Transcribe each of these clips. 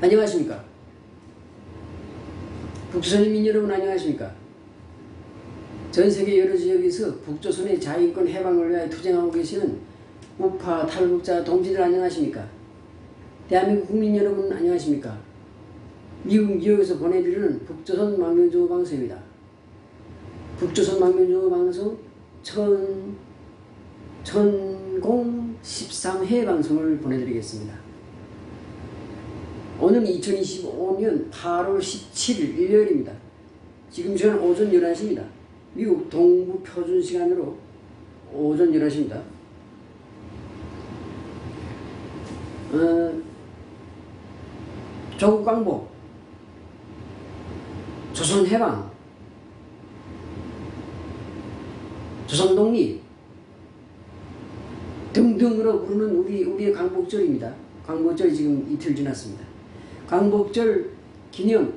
안녕하십니까. 북조선인민 여러분 안녕하십니까. 전세계 여러 지역에서 북조선의 자유인권 해방을 위하여 투쟁하고 계시는 우파 탈북자 동지들 안녕하십니까. 대한민국 국민 여러분 안녕하십니까. 미국 뉴욕에서 보내드리는 북조선 망명정보 방송입니다. 북조선 망명정보 방송 1013회 방송을 보내드리겠습니다. 오늘은 2025년 8월 17일 일요일입니다. 지금 저는 오전 11시입니다. 미국 동부 표준 시간으로 오전 11시입니다. 조국 광복, 조선 해방, 조선 독립 등등으로 부르는 우리의 광복절입니다. 광복절이 지금 이틀 지났습니다. 광복절 기념,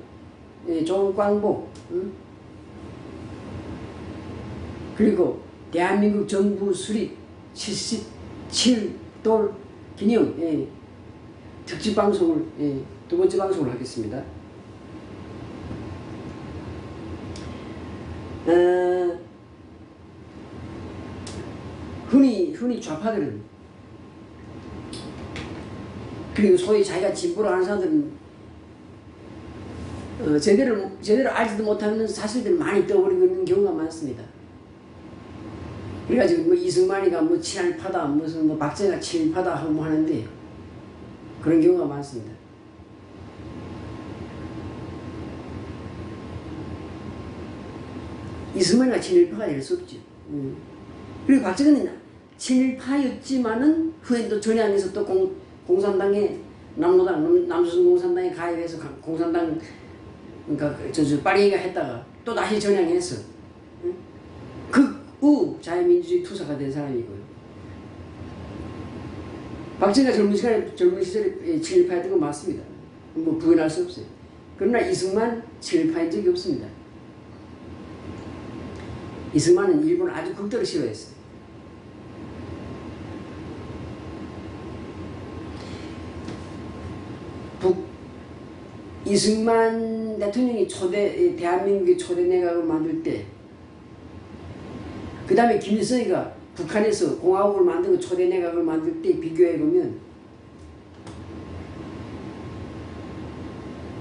조국 광복, 그리고 대한민국 정부 수립 77돌 기념 특집 방송을 두 번째 방송을 하겠습니다. 흔히 좌파들은, 그리고 소위 자기가 진보를 하는 사람들은 제대로 알지도 못하는 사실들을 많이 떠버리고 있는 경우가 많습니다. 그래가지고 뭐 이승만이가 뭐 친일파다, 무슨 뭐 박정희가 친일파다 하고 하는데 그런 경우가 많습니다. 이승만이가 친일파가 될 수 없죠. 그리고 박정희는 친일파였지만은 후에 또 전향해서 또 공산당에 남조선 공산당에 가입해서 공산당, 그러니까 파리가 했다가 또 다시 전향해서 극우 자유민주주의 투사가 된 사람이고요. 박정희가 젊은 시절에 친일파였던 건 맞습니다. 뭐 부인할 수 없어요. 그러나 이승만 친일파인 적이 없습니다. 이승만은 일본을 아주 극도로 싫어했어요. 이승만 대통령이 대한민국의 초대 내각을 만들 때, 그 다음에 김일성이가 북한에서 공화국을 만들고 초대 내각을 만들 때 비교해보면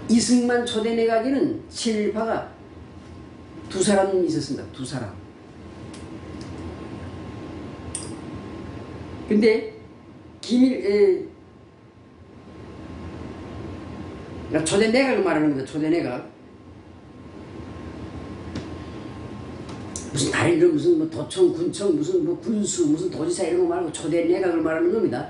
이승만 초대 내각에는 친일파가 두 사람 있었습니다. 두 사람. 근데 초대 내각을 말하는 겁니다. 초대 내각. 무슨 다리를 무슨 뭐 도청, 군청, 무슨 뭐 군수, 무슨 도지사 이런 거 말고 초대 내각을 말하는 겁니다.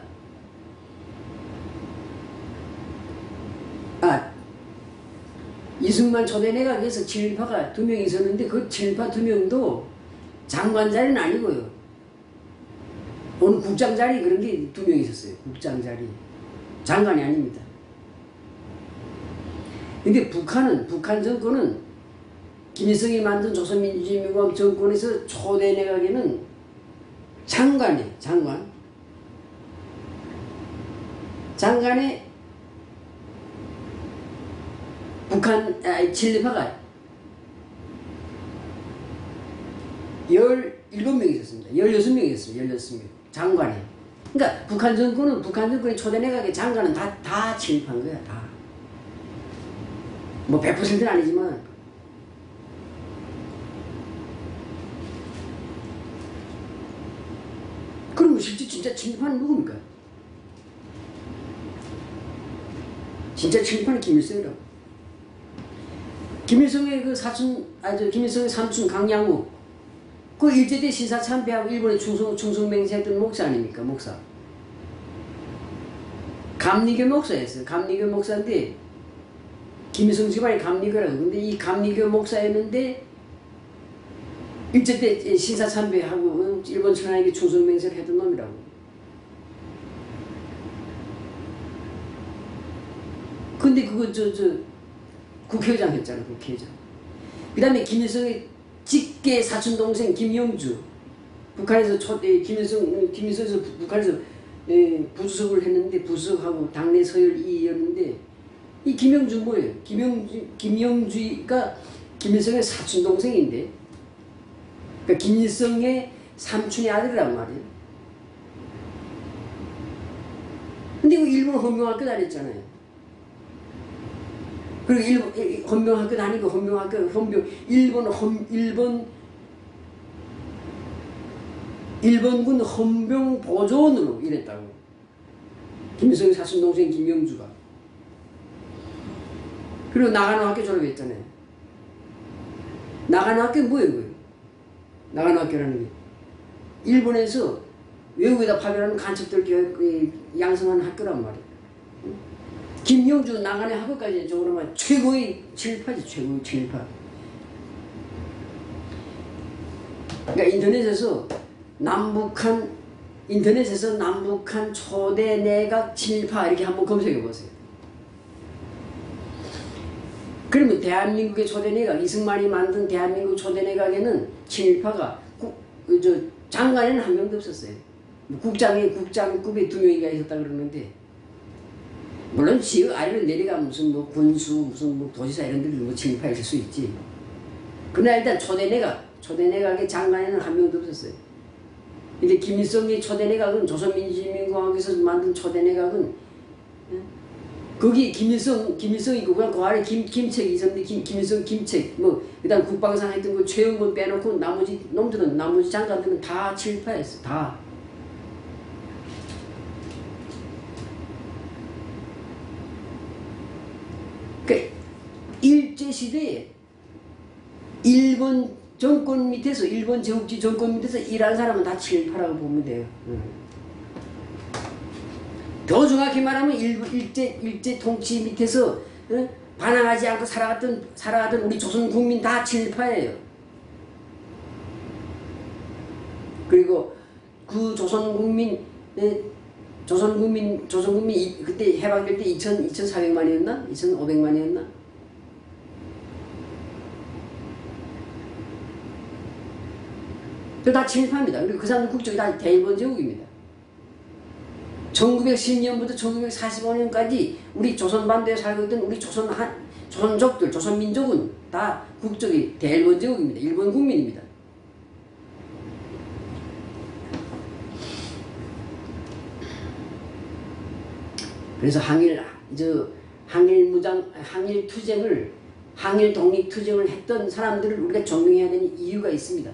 이승만 초대 내각에서 친일파가 2명 있었는데 그 친일파 2명도 장관 자리는 아니고요. 어느 국장 자리 그런 게 2명 있었어요. 국장 자리. 장관이 아닙니다. 근데 북한 정권은 김일성이 만든 조선민주주의민주공화국 정권에서 초대 내각에는 장관에 친일파가 17명 있었습니다. 16명 있었습니다. 16명. 장관에. 그러니까 북한 정권의 초대 내각의 장관은 다 친일파인 거야. 다. 뭐 100%는 아니지만. 그럼 실제 진짜 친일파는 누굽니까? 진짜 친일파는 김일성이라고. 김일성의 김일성의 삼촌 강양우, 그 일제때 신사 참배하고 일본에 충성맹세했던 목사 아닙니까? 목사. 감리교 목사였어요. 감리교 목사인데 김일성 집안이 감리교라고. 근데 이 감리교 목사였는데 일제때 신사 참배하고 일본 천황에게 충성맹세를 했던 놈이라고. 근데 그거 국회의장 했잖아. 국회의장. 그 다음에 김일성의 직계 사촌동생 김영주, 북한에서 김일성에서 북한에서 부수석을 했는데 부수석하고 당내 서열 2위였는데 이 김영주 뭐예요? 김영주가 김일성의 사촌 동생인데, 그러니까 김일성의 삼촌의 아들이란 말이에요. 근데 그 일본 헌병학교 다녔잖아요. 그리고 일본 헌병학교 다니고 일본군 헌병 보조원으로 일했다고. 김일성의 사촌 동생 김영주가. 그리고 나가노 학교 졸업했잖아요. 나가노 학교는 뭐예요? 그게? 나가노 학교라는 게 일본에서 외국에다 파견하는 간첩들 양성하는 학교란 말이에요. 김영주 나가네 학교까지 저거는 최고의 친일파지, 최고의 친일파. 그러니까 인터넷에서 남북한 초대 내각 친일파 이렇게 한번 검색해 보세요. 그러면 대한민국의 초대 내각, 이승만이 만든 대한민국 초대 내각에는 친일파가 장관에는 한 명도 없었어요. 국장급에 2명이가 있었다 그러는데, 물론 지역 아래로 내려가면 무슨 뭐 군수, 무슨 뭐 도지사 이런 데도 뭐 친일파 있을 수 있지. 그러나 일단 초대 내각의 장관에는 한 명도 없었어요. 근데 김일성의 초대 내각은 조선민주주의민주공화국에서 만든 초대 내각은 거기 김일성이고 그냥 그 아래 김책이 있었는데 김일성 김책 그다음 국방상 했던 거 최영건 빼놓고 나머지 장관들은 다 친일파였어. 다. 그러니까 일제시대에 일본 정권 밑에서, 일본 제국지 정권 밑에서 일한 사람은 다 친일파라고 보면 돼요. 더 정확히 말하면 일제 통치 밑에서 반항하지 않고 살아갔던 우리 조선 국민 다 친일파예요. 그리고 그 조선 국민 그때 해방될 때 2,400만이었나? 2,500만이었나? 다 친일파입니다. 그리고 그 사람들 국적이 다 대일본 제국입니다. 1910년부터 1945년까지 우리 조선반도에 살고 있던 우리 조선족들, 조선민족은 다 국적이 대일본 제국입니다. 일본 국민입니다. 그래서 항일 독립투쟁을 했던 사람들을 우리가 존경해야 되는 이유가 있습니다.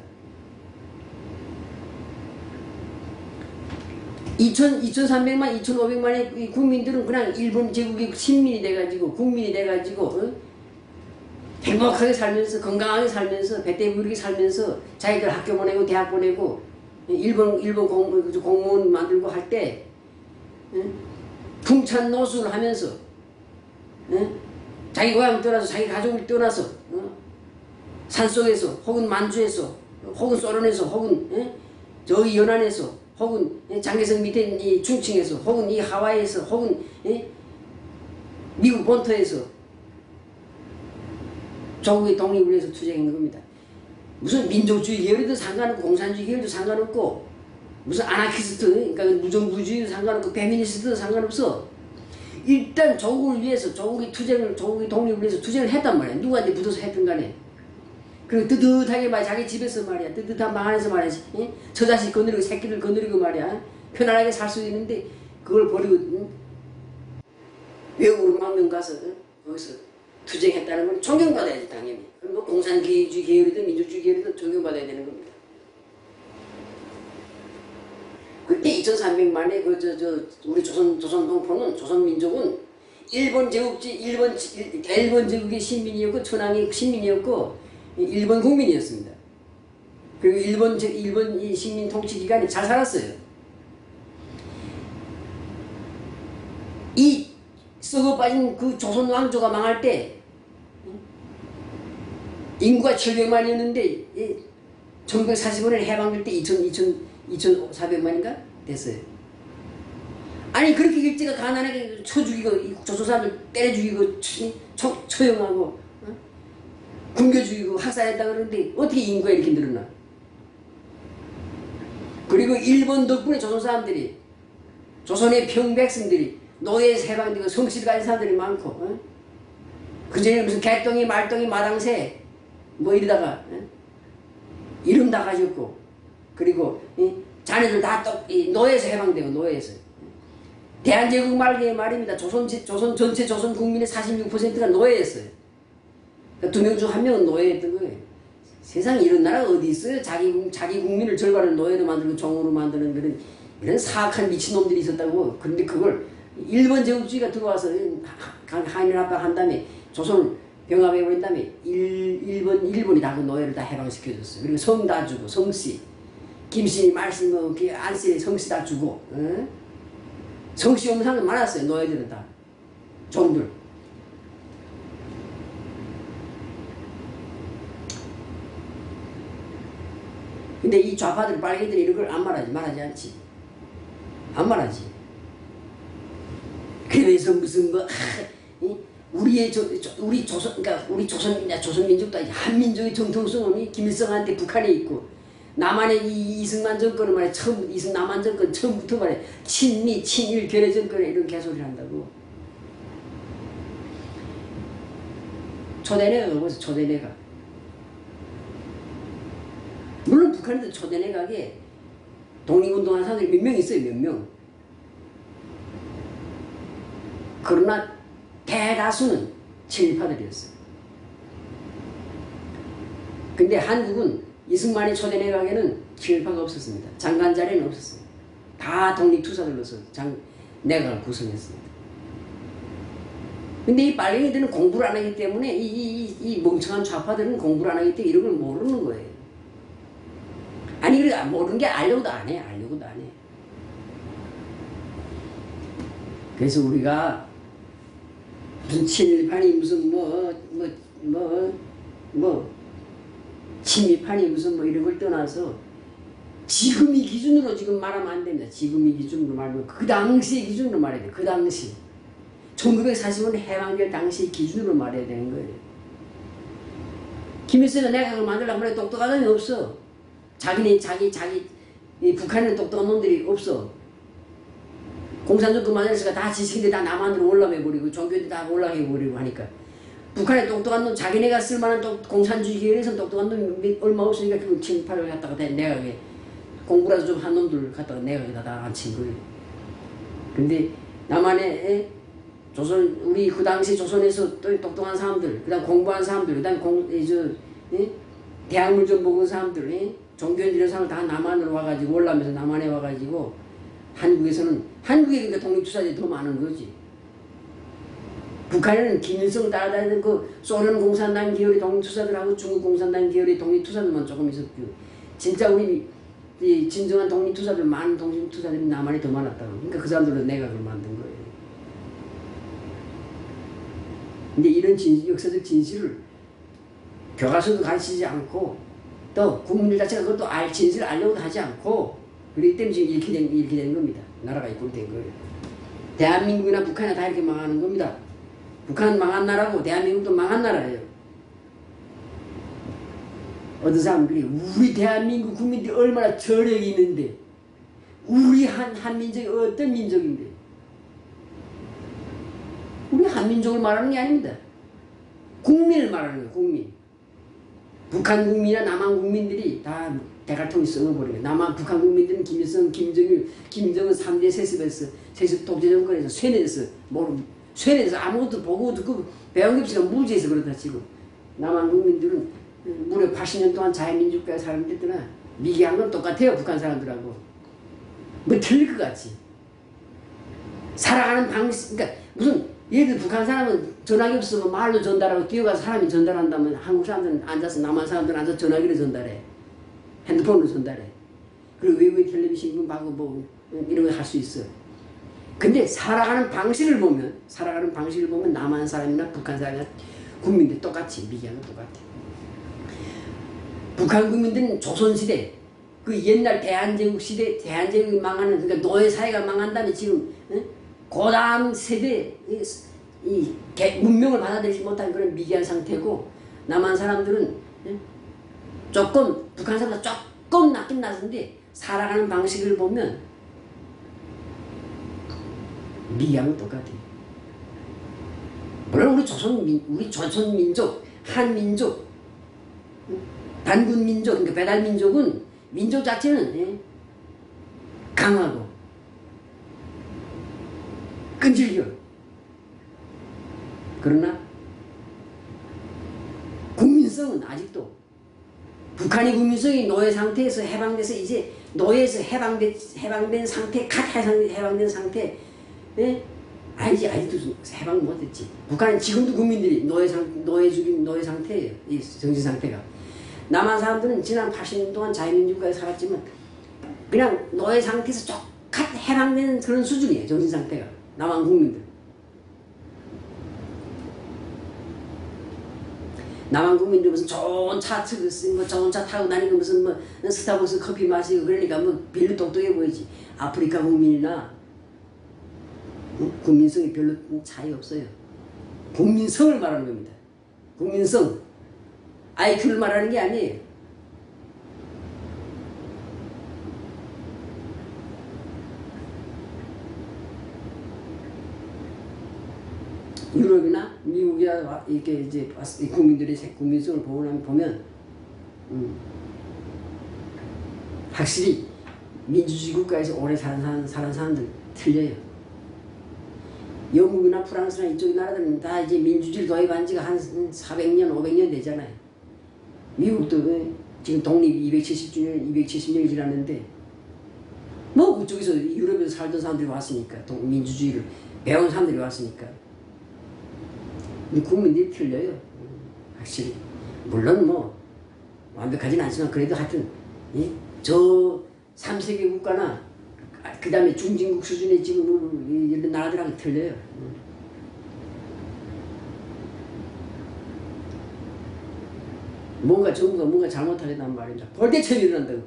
2,300만, 2,500만의 국민들은 그냥 일본 제국의 식민이 돼가지고, 국민이 돼가지고, 행복하게 살면서, 건강하게 살면서, 배때부르게 살면서, 자기들 학교 보내고, 대학 보내고, 일본 공무원 만들고 할 때, 풍찬 노숙을 하면서, 자기 고향 떠나서, 자기 가족을 떠나서, 산속에서, 혹은 만주에서, 혹은 소련에서, 혹은 저기 연안에서, 혹은 장개성 밑에 이 충칭에서, 혹은 이 하와이에서, 혹은 미국 본토에서 조국의 독립을 위해서 투쟁한 겁니다. 무슨 민족주의 계열도 상관없고, 공산주의 계열도 상관없고, 무슨 아나키스트, 그러니까 무정부주의도 상관없고, 페미니스트도 상관없어. 일단 조국을 위해서, 조국의 독립을 위해서 투쟁을 했단 말이야. 누구한테 붙어서 했든 간에. 그리고 뜨뜻하게 자기 집에서 말이야. 뜨뜻한 방 안에서 말이야. 저 자식 거느리고 새끼들 거느리고 말이야. 편안하게 살 수 있는데 그걸 버리고 외국으로 망명 가서 거기서 투쟁했다는 건 존경받아야지 당연히. 그럼 뭐 공산주의 계열이든 민주주의 계열이든 존경받아야 되는 겁니다. 그때 2,300만의 우리 조선동포는, 조선민족은 대일본 제국의 시민이었고, 천황의 시민이었고, 일본 국민이었습니다. 그리고 일본 이 식민 통치 기간에 잘 살았어요. 이 썩어 빠진 그 조선 왕조가 망할 때 인구가 700만이었는데 1945년에 해방될 때 2,400만인가 됐어요. 아니 그렇게 일제가 가난하게 쳐 죽이고 조선 사람들 때려 죽이고 처형하고 굶겨 죽이고 학살했다 그러는데 어떻게 인구가 이렇게 늘어나? 그리고 일본 덕분에 조선 사람들이, 조선의 평백성들이 노예에서 해방되고 성실을 가진 사람들이 많고, 그전에 무슨 개똥이 말똥이 마당새 뭐 이러다가 이름 다 가졌고 그리고 자네들 다 노예에서 해방되고 노예에서 대한제국 말기에 말입니다. 조선 전체 조선 국민의 46%가 노예였어요. 그러니까 2명 중 1명은 노예였던 거예요. 세상에 이런 나라가 어디 있어요? 자기 국민을 절반을 노예로 만들고 종으로 만드는 이런 사악한 미친놈들이 있었다고. 그런데 그걸 일본 제국주의가 들어와서 한일 합방한 다음에 조선을 병합해버린 다음에 일본이 다 그 노예를 다 해방시켜줬어요. 그리고 성 다 주고 성씨 김씨 말씨 뭐 안씨 성씨 다 주고 성씨 없는 사람들 많았어요. 노예들은 다 종들. 근데 이 좌파들 빨갱이들이 이런 걸 안 말하지 않지. 안 말하지. 그래서 무슨 뭐 우리 조선민족도 아니지. 한민족의 정통성은 김일성한테 북한에 있고 남한의 이승만 정권은 말이야 남한 정권 처음부터 말이야 친미 친일 결의 정권에 이런 개소리를 한다고. 초대내가 어디서 초대내가 물론 북한에도 초대내각에 독립운동하는 사람들이 몇 명 있어요. 몇 명. 그러나 대다수는 친일파들이었어요. 근데 한국은 이승만의 초대내각에는 친일파가 없었습니다. 장관 자리는 없었습니다. 다 독립투사들로서 내각을 구성했습니다. 근데 이 빨갱이들은 공부를 안 하기 때문에 이 멍청한 좌파들은 공부를 안 하기 때문에 이런 걸 모르는 거예요. 아니 그래 모르는 게 알려고도 안 해. 알려고도 안 해. 그래서 우리가 무슨 친일파니 무슨 친미파니 무슨 뭐 이런 걸 떠나서 지금 이 기준으로 지금 말하면 안 됩니다. 지금 이 기준으로 말하면 그 당시의 기준으로 말해야 돼. 그 당시 1945년 해방될 당시 기준으로 말해야 되는 거예요. 김일성은 내각을 만들려고 그래. 똑똑한 놈이 없어. 북한에는 똑똑한 놈들이 없어. 공산주의 그만해서가 다 지식인데 다 남한으로 올라가버리고 종교들 다 올라가버리고 하니까 북한에 똑똑한 놈 자기네가 쓸만한 공산주의 계열에서는 똑똑한 놈이 얼마 없으니까 그 친일파를 갖다가 내각에 공부라도 좀 한 놈들 갖다가 내각에다 다 앉힌 거예요. 근데 남한에 우리 그 당시 조선에서 또 똑똑한 사람들, 그 다음 공부한 사람들, 그 다음 대학물 좀 먹은 사람들, 종교인 이런 사람들 다 남한으로 와가지고 올라오면서 남한에 와가지고 한국에 그러니까 독립투사들이 더 많은 거지. 북한에는 김일성 따라다니는 그 소련 공산당 계열의 독립투사들하고 중국 공산당 계열의 독립투사들만 조금 있었고 진짜 우리 진정한 독립투사들 많은 독립투사들이 남한에 더 많았다고. 그러니까 그 사람들은 내각을 만든 거예요. 근데 이런 역사적 진실을 교과서도 가르치지 않고 또 국민들 자체가 그것도 진실을 알려고 하지 않고 그렇기 때문에 지금 이렇게 된 겁니다. 나라가 이렇게 된 거예요. 대한민국이나 북한이나 다 이렇게 망하는 겁니다. 북한은 망한 나라고 대한민국도 망한 나라예요. 어떤 사람은 그래. 우리 대한민국 국민들이 얼마나 저력이 있는데 우리 한민족이 어떤 민족인데 우리 한민족을 말하는 게 아닙니다. 국민을 말하는 거예요. 국민. 북한 국민이나 남한 국민들이 다 대갈통이 썩어버려요. 북한 국민들은 김일성, 김정은 3대 세습 독재 정권에서 쇠뇌해서 아무것도 보고 듣고 배운 게 없으니까 무지해서 그렇다 치고 남한 국민들은 무려 80년 동안 자유민주국가에 살았더나 미개한 건 똑같아요. 북한 사람들하고. 뭐 틀릴 것 같지. 살아가는 방식, 그러니까 무슨 예를 들어 북한 사람은 전화기 없으면 말로 전달하고 뛰어가서 사람이 전달한다면 한국 사람들은 앉아서 남한 사람들은 앉아서 전화기를 전달해. 핸드폰으로 전달해. 그리고 외국의 텔레비전 보고 뭐 이런 거 할 수 있어. 근데 살아가는 방식을 보면 남한 사람이나 북한 사람이나 국민들이 똑같이 미개한 건 똑같아. 북한 국민들은 조선시대 그 옛날 대한제국 시대 대한제국이 망하는 그러니까 노예 사회가 망한 다음에 지금 고다음 세대 문명을 받아들이지 못한 그런 미개한 상태고 남한 사람들은 조금 북한 사람보다 조금 낫긴 낫은데 살아가는 방식을 보면 미개한 건 똑같아요. 물론 우리 조선민족, 한민족, 단군민족, 그러니까 배달민족은 민족 자체는 예, 강하고 끈질겨. 그러나 국민성은 아직도 북한이 국민성이 노예 상태에서 해방돼서 이제 노예에서 해방된 상태, 갓 해방된 상태, 예? 아직도 해방 못했지. 북한은 지금도 국민들이 노예 상태예요. 이 정신 상태가. 남한 사람들은 지난 80년 동안 자유민주국가에 살았지만 그냥 노예 상태에서 갓 해방된 그런 수준이에요. 정신 상태가. 남한 국민들. 남한 국민들 무슨 좋은 차 쓰고 좋은 차 타고 다니고 무슨 뭐 스타벅스 커피 마시고 그러니까 뭐 별로 똑똑해 보이지. 아프리카 국민이나 국민성이 별로 차이 없어요. 국민성을 말하는 겁니다. 국민성. IQ를 말하는 게 아니에요. 유럽이나 미국이나 이렇게 이제 국민들의 국민성을 보면 확실히 민주주의 국가에서 오래 사는 사람들 틀려요. 영국이나 프랑스나 이쪽 나라들은 다 이제 민주주의를 도입한 지가 한 400년, 500년 되잖아요. 미국도 지금 독립 270년이 지났는데 뭐 그쪽에서 유럽에서 살던 사람들이 왔으니까 민주주의를 배운 사람들이 왔으니까 국민들이 틀려요. 확실히. 물론 뭐 완벽하진 않지만 그래도 하여튼 저 3세계 국가나 그 다음에 중진국 수준의 지금 이런 나라들하고 틀려요. 정부가 뭔가 잘못하겠다는 말입니다. 볼때처럼 일어난다고.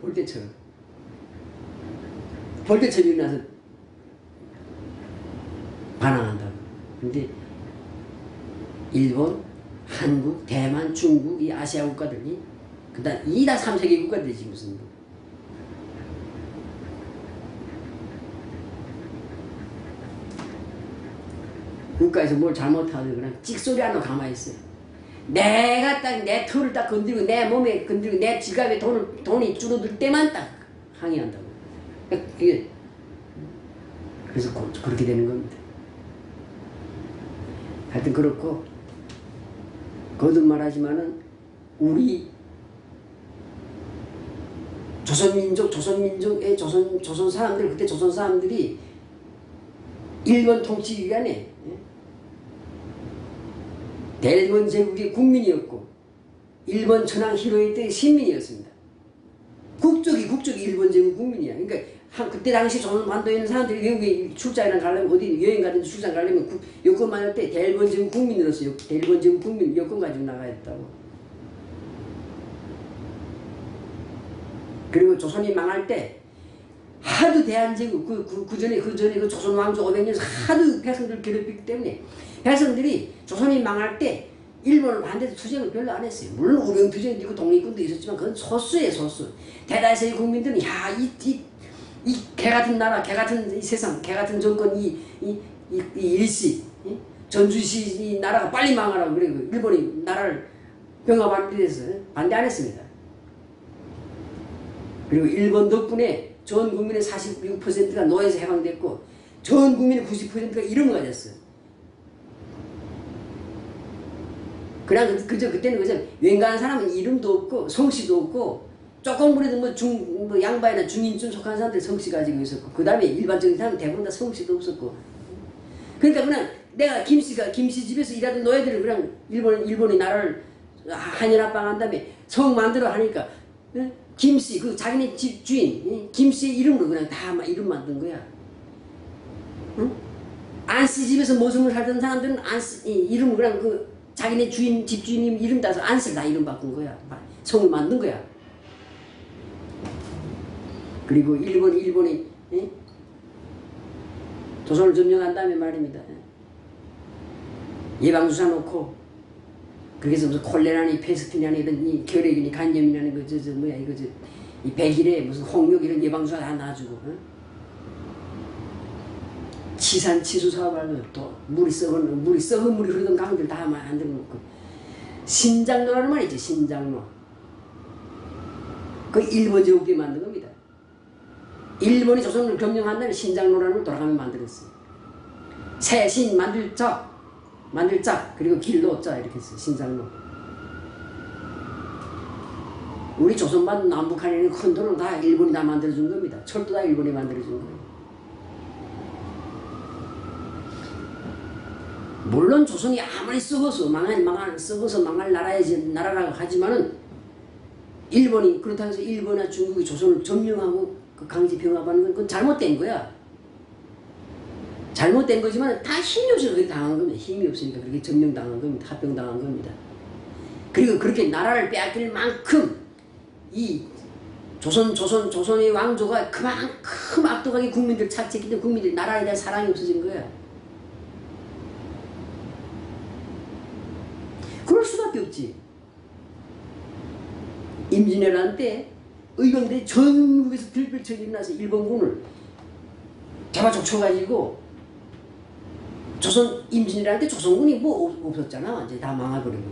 볼때처럼 일어나서 반항한다고. 근데 일본, 한국, 대만, 중국, 이 아시아 국가들이 그다음 이 다 3세계 국가들이지 무슨 국가에서 뭘 잘못하면 그냥 찍소리 안 하고 가만히 있어요. 내가 딱 내 털을 딱 건드리고 내 몸에 건드리고 내 지갑에 돈이 줄어들 때만 딱 항의한다고. 그게 그래서 그렇게 되는 겁니다. 하여튼 그렇고 거듭말하지만은 우리 조선민족의 조선 사람들 그때 조선 사람들이 일본 통치 기간에 대일본 제국의 국민이었고 일본 천황 히로이 때 시민이었습니다. 국적이 일본 제국 국민이야. 그러니까 그때 당시 조선 반도에 있는 사람들이 외국에 출장이나 가려면 어디 여행 가든지 출장 가려면 여권만 할 때 대일본 제국 국민으로서 대일본 제국 국민 여권 가지고 나가야 했다고. 그리고 조선이 망할 때 하도 대한제국 그 전에 그 조선 왕조 500년 하도 백성들 괴롭히기 때문에 백성들이 조선이 망할 때 일본을 반대해서 투쟁을 별로 안 했어요. 물론 우병 투쟁도 있고 독립군도 있었지만 그건 소수예요, 소수. 대다수의 국민들은 이 개같은 나라, 개같은 이 세상, 개같은 정권, 이 일시, 전주시 이 나라가 빨리 망하라고 그리고 일본이 나라를 병합하는 데 대해서 반대 안 했습니다. 그리고 일본 덕분에 전 국민의 46%가 노예에서 해방됐고 전 국민의 90%가 이름을 가졌어요. 그냥 그때는 그저 웬간한 사람은 이름도 없고 성씨도 없고 조금 그래도 뭐 양반이나 중인쯤 속한 사람들 성씨 가지고 있었고 그 다음에 일반적인 사람은 대부분 다 성씨도 없었고 그러니까 그냥 내가 김씨 집에서 일하던 노예들을 그냥 일본이 나라를 한연합방한 다음에 성 만들어 하니까 김씨 그 자기네 집 주인 김씨의 이름으로 그냥 다 이름 만든 거야. 응? 안씨 집에서 모성을 살던 사람들은 안씨 이름을 그냥 그 자기네 집주인 이름 따서 안씨를 다 이름 바꾼 거야. 성을 만든 거야. 그리고 일본이 조선을 점령한 다음에 말입니다. 예방주사 놓고 거기서 무슨 콜레라니 페스티냐니 이런 이 결핵이니 간염이라는 이 백일에 무슨 홍역 이런 예방주사 다 놔주고 치산치수 사업을 또 물이 썩은 물이 흐르던 강들 다 만들어 놓고 신장로라는 말이 있죠. 신장로. 그 일본 제국이 만든 겁니다. 일본이 조선을 점령한다는 신장로라는 걸 돌아가면 만들었어요. 새신 만들자 그리고 길로자 이렇게 했어요. 신장로. 우리 조선만 남북한에 있는 큰 도로는 다 일본이 다 만들어준 겁니다. 철도 다 일본이 만들어준 거예요. 물론 조선이 아무리 썩어서 망할 나라라고 하지만은 일본이 그렇다고 해서 일본이나 중국이 조선을 점령하고 그 강제 병합하는 건 그건 잘못된 거야. 잘못된 거지만 다 힘이 없어서 그렇게 당한 겁니다. 힘이 없으니까 그렇게 점령당한 겁니다. 합병당한 겁니다. 그리고 그렇게 나라를 빼앗길 만큼 이 조선의 왕조가 그만큼 압도하게 국민들 착취했기 때문에 국민들이 나라에 대한 사랑이 없어진 거야. 그럴 수밖에 없지. 임진왜란 때 의병들이 전국에서 들불쳐 일어나서 일본군을 잡아쫓아가지고 임진왜란 때 조선군이 뭐 없었잖아. 이제 다 망해버리고.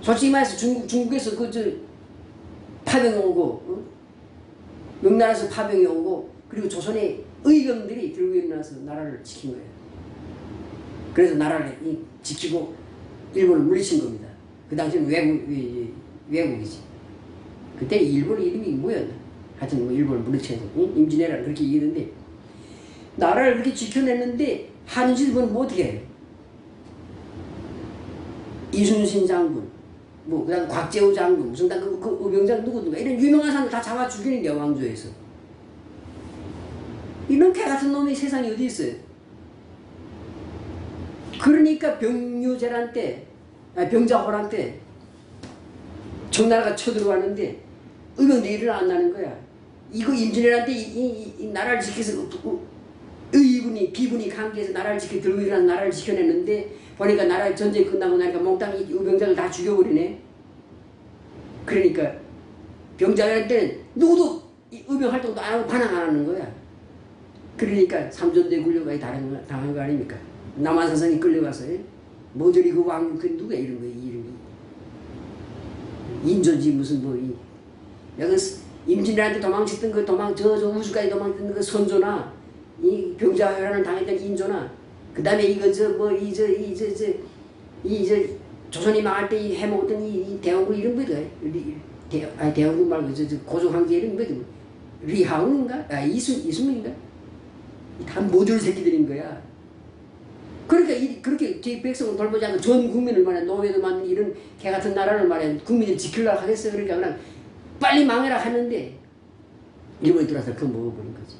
솔직히 말해서 중국에서 파병이 오고 명나라에서 파병이 오고 그리고 조선의 의병들이 들고 일어나서 나라를 지킨 거예요. 그래서 나라를 지키고 일본을 물리친 겁니다. 그 당시에는 외국이지. 그때 일본 이름이 뭐였나? 하여튼 뭐 일본을 물리쳐서 임진왜란 그렇게 얘기했는데 나라를 그렇게 지켜냈는데 한일본은 뭐 어떻게 해요? 이순신 장군, 뭐 그다음 곽재우 장군, 무슨 그 의병장 누구든가 이런 유명한 사람들 다 잡아 죽이는 왕조에서 이런 개 같은 놈이 세상에 어디 있어요? 그러니까 병자호란 때 청나라가 쳐들어가는데 의병들이 일어나 안 나는 거야. 이거 임진왜란 때 이 나라를 지켜서 비군이 강제해서 나라를 들고 일어난 나라를 지켜냈는데 보니까 나라 전쟁이 끝나고 나니까 몽땅 이 의병장을 다 죽여버리네. 그러니까 병자호란 때는 누구도 의병 활동도 안 하고 반항 안 하는 거야. 그러니까 삼전대 굴려가기 당한 거 아닙니까? 남한사상이 끌려가서 모조리 그 왕 그 누가 이런 거야 이름이 인조지 무슨 여기 임진왜란 때 도망쳤던 저 우주까지 도망쳤던 그 선조나 이 병자호란을 당했던 인조나 그 다음에 조선이 망할 때 해먹었던 이 대원군 이름 뭐더라? 대원군 말고 고종 황제 이름 뭐더라? 리하운인가? 이순민인가? 다 모듈 새끼들인 거야. 그러니까 그렇게 백성을 돌보지 않고 전 국민을 말이야 노예도 만든 이런 개 같은 나라를 말이야 국민을 지키려고 하겠어. 그러니까 그냥 빨리 망해라 하는데 일본이 들어와서 그거 먹어버린 거지.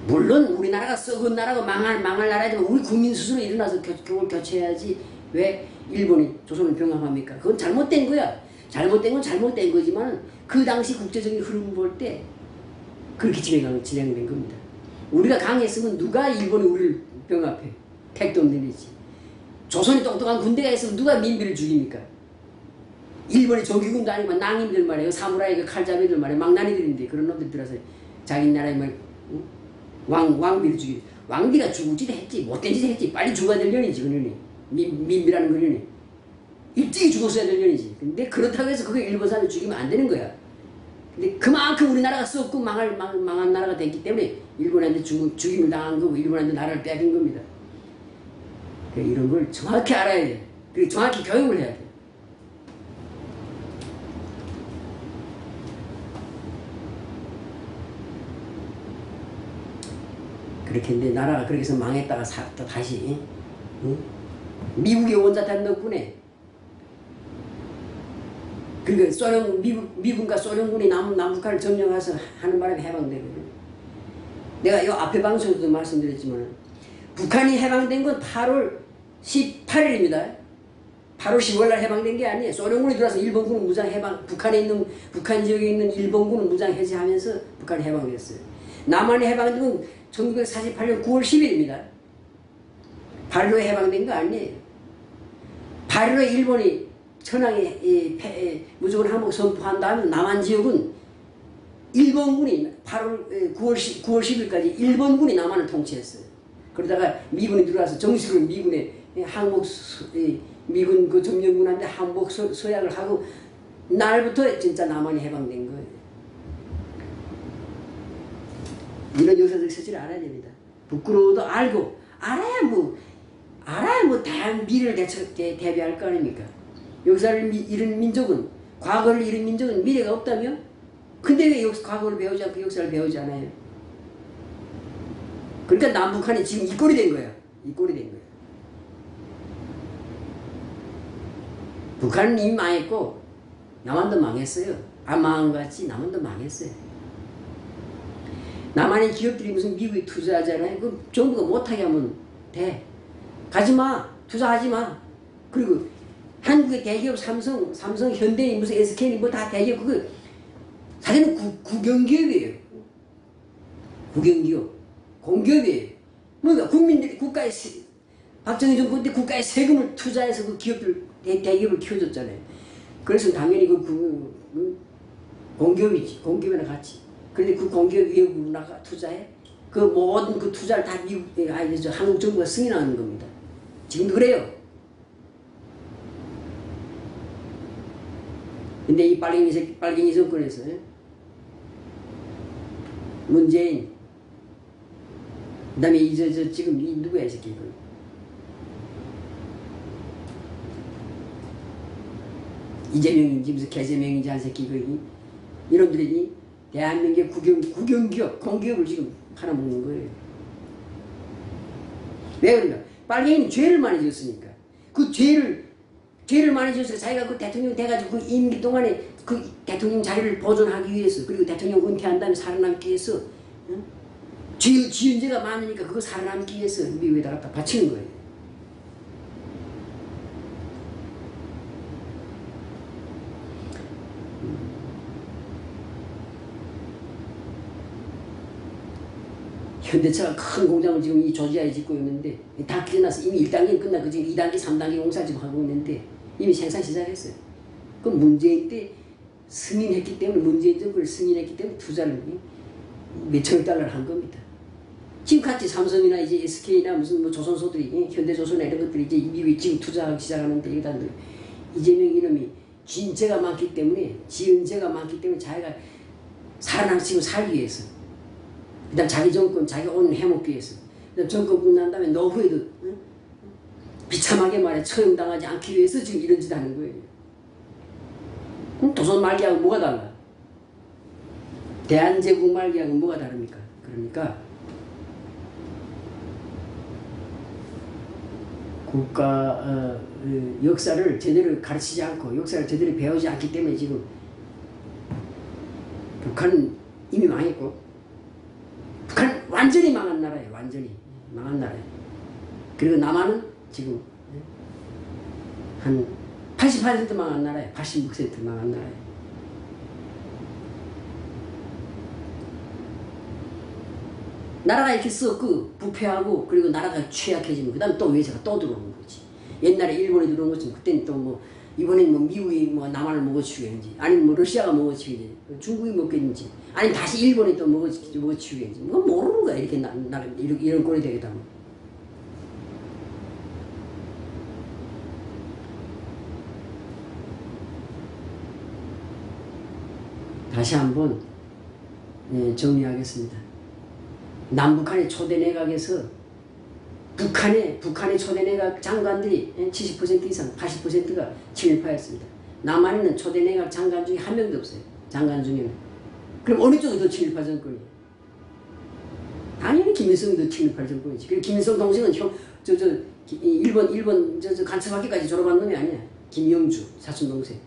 물론 우리나라가 썩은 나라고 망할 나라지만 우리 국민 스스로 일어나서 그걸 교체해야지 왜 일본이 조선을 병합합니까? 그건 잘못된 거야. 잘못된 건 잘못된 거지만 그 당시 국제적인 흐름 볼 때 그렇게 진행된 겁니다. 우리가 강했으면 누가 일본이 우리를 병합해? 택도 없는 일이지. 조선이 똑똑한 군대가 있으면 누가 민비를 죽입니까? 일본이 정규군도 아니고 낭인들 말이에요. 사무라이 그 칼잡이들 말이에요. 망나니들인데 그런 놈들 들어서 자기 나라에 왕비를 죽이. 왕비가 죽을 짓 했지. 못된 짓 했지. 빨리 죽어야 될 년이지. 그년이. 민비라는 그년이. 일찍이 죽었어야 될 년이지. 근데 그렇다고 해서 그게 일본 사람을 죽이면 안 되는 거야. 근데 그만큼 우리나라가 썩고 망한 나라가 됐기 때문에 일본한테 죽임을 당한 거고 일본한테 나라를 빼앗긴 겁니다. 이런 걸 정확히 알아야 돼. 그리고 정확히 교육을 해야 돼. 그렇게 했는데 나라가 그렇게 해서 망했다가 또 다시 미국의 원자탄 덕분에 그러니까 미군과 소련군이 남북한을 점령해서 하는 바람에 해방되거든요. 내가 이 앞에 방송에서도 말씀드렸지만 북한이 해방된 건 8월 18일입니다. 8월 10월날 해방된 게 아니에요. 소련군이 들어와서 일본군은 무장 해방, 북한 지역에 있는 일본군은 무장 해제하면서 북한이 해방됐어요. 남한이 해방된 건 1948년 9월 10일입니다. 8.15에 해방된 거 아니에요. 8.15에 일본이 천황이 무조건 항복 선포한 다음에 남한 지역은 일본군이 9월 10일까지 일본군이 남한을 통치했어요. 그러다가 미군이 들어와서 정식으로 미군의 미군 그 점령군한테 항복 서약을 하고 날부터 진짜 남한이 해방된 거예요. 이런 역사적 사실을 알아야 됩니다. 부끄러워도 알고 알아야 뭐 다양한 미래를 대비할 거 아닙니까? 역사를 잃은 민족은, 과거를 잃은 민족은 미래가 없다며? 근데 왜 과거를 배우지 않고 역사를 배우지 않아요? 그러니까 남북한이 지금 이 꼴이 된 거야. 이 꼴이 된 거야. 북한은 이미 망했고 남한도 망했어요. 안 망한 것 같지 남한도 망했어요. 남한의 기업들이 무슨 미국에 투자하잖아요. 그 정부가 못하게 하면 돼. 가지마. 투자하지마. 그리고 한국의 대기업 삼성, 현대인, 무슨 SK니 뭐 다 대기업 그거 사실은 국영기업이에요. 국영기업. 공기업이에요. 그러니까 국민들이 박정희 정부 때 국가의 세금을 투자해서 그 기업들, 대기업을 키워줬잖아요. 그래서 당연히 공기업이지. 공기업이나 같이. 그런데 그 공기업 위협으로 투자해? 그 모든 그 투자를 다 한국 정부가 승인하는 겁니다. 지금도 그래요. 근데 이 빨갱이 정권에서 문재인, 그 다음에 지금 누구야 이 새끼 이거. 이재명인지 무슨 개재명인지 한 새끼 이거. 이놈들이 대한민국의 국영기업, 공기업을 지금 팔아먹는 거예요. 왜 그러냐? 빨갱이는 죄를 많이 지었으니까. 그 죄를 많이 지었으니까 자기가 그 대통령 돼가지고 그 임기 동안에 그 대통령 자리를 보존하기 위해서, 그리고 대통령 은퇴한 다음에 살아남기 위해서, 응? 지은 죄가 많으니까 그거 살아남기 위해서 미국에다가 다 바치는 거예요. 현대차가 큰 공장을 지금 이 조지아에 짓고 있는데 다 끝났어. 이미 1단계는 끝나고 지금 2단계, 3단계 공사 지금 하고 있는데 이미 생산 시작했어요. 그 문재인 때 승인했기 때문에, 문재인 정부를 승인했기 때문에 투자를 몇천억 달러를 한 겁니다. 지금 같이 삼성이나 이제 SK나 무슨 뭐 조선소들이, 현대조선이나 이런 것들이 이제 미국에 지금 투자하기 시작하는데 이거다. 이재명 이놈이 지은 죄가 많기 때문에, 자기가 살아남고 살기 위해서, 일단 자기 정권, 자기가 오늘 해먹기 위해서, 그다음 정권 끝난 다음에 노후에도 비참하게 말해 처형당하지 않기 위해서 지금 이런 짓 하는 거예요. 그럼 조선 말기하고 뭐가 달라? 대한제국 말기하고 뭐가 다릅니까? 그러니까 국가 역사를 제대로 가르치지 않고 역사를 제대로 배우지 않기 때문에 지금 북한은 이미 망했고, 북한은 완전히 망한 나라예요. 완전히 망한 나라예요. 그리고 남한은 지금 한 88% 망한 나라예요. 86% 망한 나라예요. 나라가 이렇게 썩고 부패하고 그리고 나라가 취약해지면 그 다음 또 외세가 또 들어오는 거지. 옛날에 일본이 들어온 것처럼 그때는 또 뭐 이번엔 뭐 미국이 뭐 남한을 먹어치우겠는지, 아니면 뭐 러시아가 먹어치우겠는지, 중국이 먹겠는지, 아니면 다시 일본이 또 먹어치우겠는지, 뭐 모르는 거야. 이렇게 이런 꼴이 되겠다. 다시 한번 정리하겠습니다. 남북한의 초대 내각에서 북한의 초대 내각 장관들이 70% 이상, 80%가 친일파였습니다. 남한에는 초대 내각 장관 중에 한 명도 없어요. 장관 중에는. 그럼 어느 쪽이 더 친일파 정권이에요? 당연히 김일성이 더 친일파 정권이지. 그리고 김일성 동생은 일본 간첩학교까지 졸업한 놈이 아니야. 김영주 사촌 동생.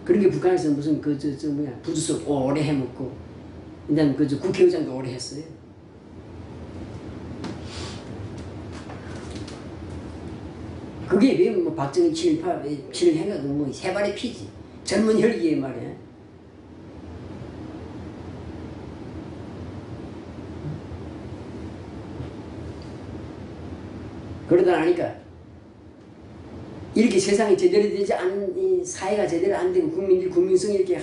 그런 게 북한에서 무슨 부주석 오래 해먹고, 일단 국회의장도 오래 했어요. 그게 왜 뭐 박정희 친일해가도 뭐 세 발의 피지. 젊은 혈기에 말이야. 그러다 나니까 이렇게 세상이 제대로 되지 않은, 이 사회가 제대로 안 되고 국민들이 국민성이 이렇게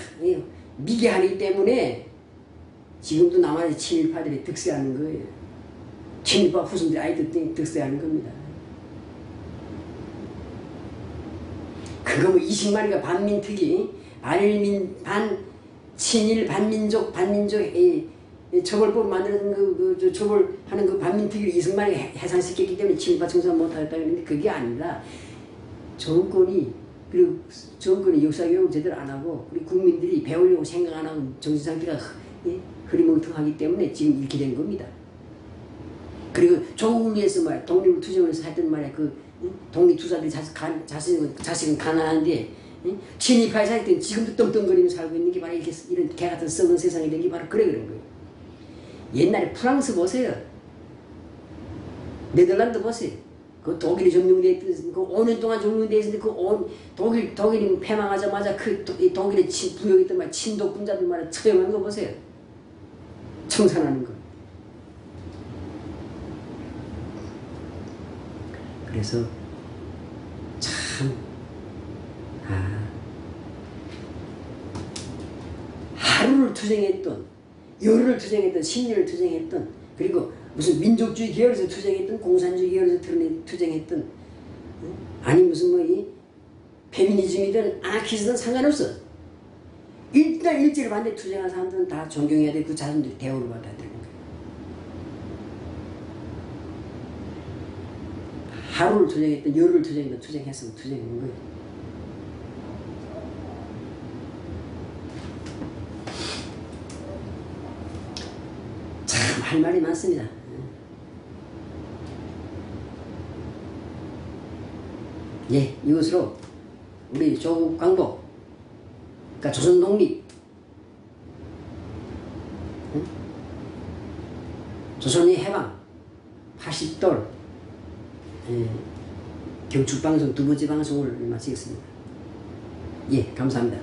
미개하기 때문에 지금도 남한의 친일파들이 득세하는 거예요. 친일파 후손들이 아이들 득세하는 겁니다. 그거 뭐 20마리가 반민특위, 친일 반민족 처벌법 만들어준 저 처벌하는 그 반민특위를 20마리가 해상시켰기 때문에 친일파 청산 못하겠다 그랬는데 그게 아니라 정권이 역사교육을 제대로 안 하고 우리 국민들이 배우려고 생각 안 하고 정신상태가 흐리멍텅하기 때문에 지금 이렇게 된 겁니다. 그리고 조국을 위해서 말이야 독립을 투쟁을 해서 했던 말이야 독립투사들이 자식은 가난한데 친일파에 살 때는 지금도 떵떵거리며 살고 있는 게 바로 이런 개 같은 썩은 세상이 된 게 바로 그런 거예요. 옛날에 프랑스 보세요. 네덜란드 보세요. 그 독일이 점령돼 있던 그 5년 동안 점령돼 있었는데 독일이 패망하자마자 그 독일의 부역했던 말 친독분자들 말을 처형하는 거 보세요. 청산하는 거. 그래서 참 하루를 투쟁했던, 열흘을 투쟁했던, 10년을 투쟁했던, 그리고 무슨 민족주의 계열에서 투쟁했던, 공산주의 계열에서 투쟁했던, 아니 무슨 뭐 이 페미니즘이든 아나키스든 상관없어. 일단 일제를 반대 투쟁한 사람들은 다 존경해야 돼. 그 자손들이 대우를 받아야 되는 거예요. 하루를 투쟁했던, 열흘을 투쟁했던, 투쟁했으면 투쟁하는 거예요. 참 할 말이 많습니다. 예, 이것으로 우리 조국 광복, 그러니까 조선 독립, 조선의 해방, 80돌 경축방송 두 번째 방송을 마치겠습니다. 예, 감사합니다.